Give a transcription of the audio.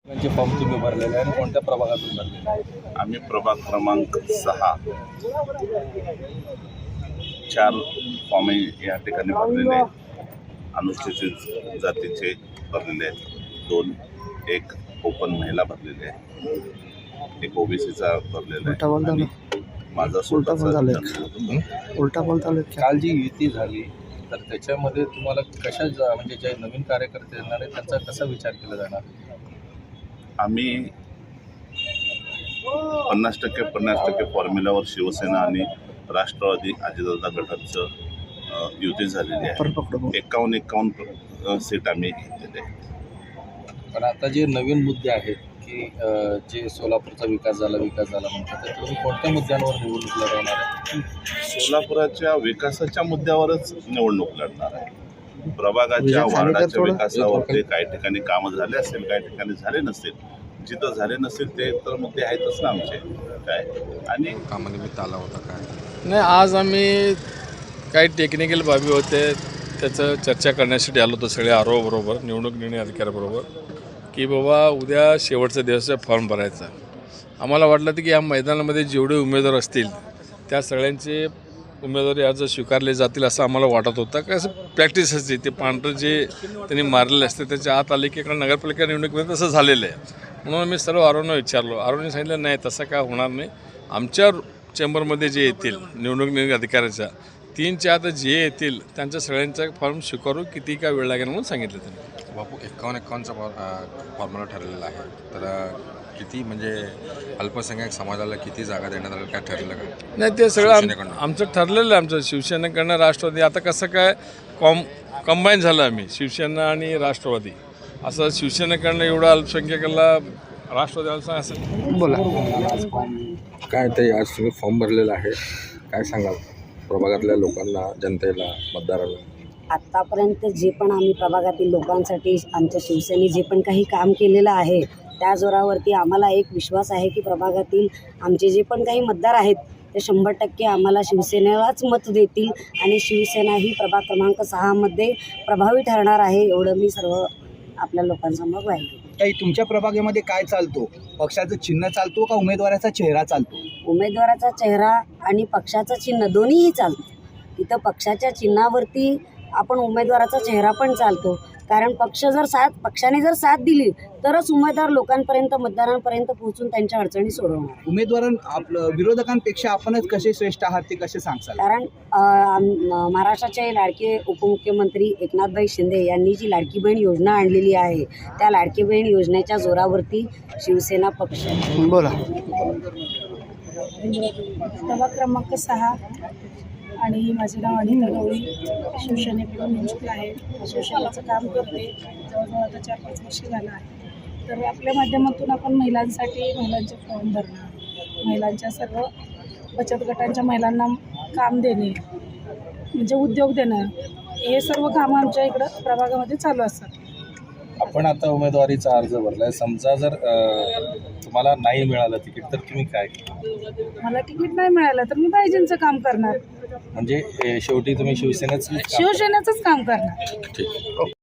त्यांचे फॉर्म तुम्ही भरलेले आहे आणि कोणत्या प्रभागातून भरलेले आहे? आम्ही प्रभाग क्रमांक 6 4 फॉर्म या ठिकाणी भरलेले आहेत. अनुसूचित जातीचे भरलेले आहेत 2, 1 ओपन महिला भरलेले आहे, 1 ओबीसीचा भरलेला आहे आणि माझा स्वतःचा उलटा बोलता काल जी युती झाली तर त्याच्यामध्ये तुम्हाला कशा म्हणजे जे नवीन कार्यकर्ते येणार आहेत त्यांचा कसा विचार केला जाणार? आम्ही 50% फॉर्म्युलावर शिवसेना आणि राष्ट्रवादी अजितदादा गटाचं युती झालेली आहे. 51 सीट आम्ही घेतलेले आहेत. पण आता जे नवीन मुद्दे आहेत की जे सोलापूरचा विकास झाला म्हणतात तर तुम्ही कोणत्या मुद्द्यांवर निवडणूक लढवणार आहे? सोलापुराच्या विकासाच्या मुद्द्यावरच निवडणूक लढणार आहे. प्रभागाच्या वार्डाच्या विकासावरती काही ठिकाणी कामं झाले असेल, काही ठिकाणी झाले नसेल. जिथं झाले नसेल ते तर मुद्दे आहेतच ना आमचे काय. आणि कामानिमित्त आला होता काय? नाही, आज आम्ही काही टेक्निकल बाबी होते त्याचं चर्चा करण्यासाठी आलो होतो सगळे बरोबर, निवडणूक निर्णय अधिकाऱ्याबरोबर, की बाबा उद्या शेवटचा दिवस फॉर्म भरायचा. आम्हाला वाटलं की या मैदानामध्ये जेवढे उमेदवार असतील त्या सगळ्यांचे उमेदवारी अर्ज स्वीकारले जातील असं आम्हाला वाटत होतं. का असं प्रॅक्टिस असते ते पांढरं जे त्यांनी मारलेलं असते त्याच्या आत आले की इकडे नगरपालिका निवडणुकीमध्ये तसं झालेलं आहे. म्हणून मी सर्व आरोना विचारलो. आरोने सांगितलं नाही तसं काय होणार नाही. आमच्या चेंबरमध्ये जे येतील निवडणूक निर्णय अधिकाऱ्याच्या 3च्या आत जे येतील त्यांच्या सगळ्यांचा फॉर्म स्वीकारू, किती काय वेळ लागेल म्हणून सांगितलं त्यांनी. बापू 51चा फॉर्म्युला ठरलेला आहे, तर किती म्हणजे अल्पसंख्याक समाजाला किती जागा देण्यात आल्या काय ठरलं का? नाही, ते सगळं आमचं ठरलेलं आहे. आमचं शिवसेनेकडनं राष्ट्रवादी आता कसं काय कंबाईन झालं आम्ही शिवसेना आणि राष्ट्रवादी. असं शिवसेनेकडनं एवढं अल्पसंख्याकाला राष्ट्रवादी असेल. बोला काय ते आज तुम्ही फॉर्म भरलेला आहे, काय सांगाल प्रभागातल्या लोकांना, जनतेला, मतदारांना? आत्तापर्यंत जे पण आम्ही प्रभागातील लोकांसाठी आमच्या शिवसेनेने जे पण काही काम केलेलं आहे त्या जोरावरती आम्हाला एक विश्वास आहे की प्रभागातील आमचे जे पण काही मतदार आहेत ते 100% आम्हाला शिवसेनेलाच मत देतील आणि शिवसेना ही प्रभाग क्रमांक 6 मध्ये प्रभावी ठरणार आहे, एवढं मी सर्व आपल्या लोकांसमोर राहील. ताई, तुमच्या प्रभागामध्ये काय चालतो? पक्षाचं चिन्ह चालतो का उमेदवाराचा चेहरा चालतो? उमेदवाराचा चेहरा आणि पक्षाचं चिन्ह दोन्हीही चालतं. तिथं पक्षाच्या चिन्हावरती आपण उमेदवाराचा चेहरा पण चालतो, कारण पक्षाने जर साथ दिली तरच उमेदवार लोकांपर्यंत, मतदारांपर्यंत पोहोचून त्यांच्या अडचणी सोडवणार. आपलं विरोधकांपेक्षा आपणच कसे श्रेष्ठ आहात ते कसे सांगसाल? कारण महाराष्ट्राचे लाडके उपमुख्यमंत्री एकनाथभाई शिंदे यांनी जी लाडकी बहीण योजना आणलेली आहे त्या लाडकी बहीण योजनेच्या जोरावरती शिवसेना पक्ष. बोला. प्रभाग क्रमांक 6 आणि माझे नाव अनिता गवळी, शिवसेनेकडून नियुक्त आहे. शिवसेनेचं काम करते, जवळजवळ आता 4-5 वर्ष झालं आहे. तर आपल्या माध्यमातून आपण महिलांसाठी महिलांचे फॉर्म भरणं, महिलांच्या सर्व बचत गटांच्या महिलांना काम देणे, म्हणजे उद्योग देणं, हे सर्व कामं आमच्या इकडं प्रभागामध्ये चालू असतात. आपण आता उमेदवारीचा अर्ज भरलाय, समजा जर तुम्हाला नाही मिळालं तिकीट तर तुम्ही काय? मला तिकीट नाही मिळालं तर मी बायजींचं काम करणार, म्हणजे शेवटी तुम्ही शिवसेनेच शिवसेनेचंच काम करणार. ठीक.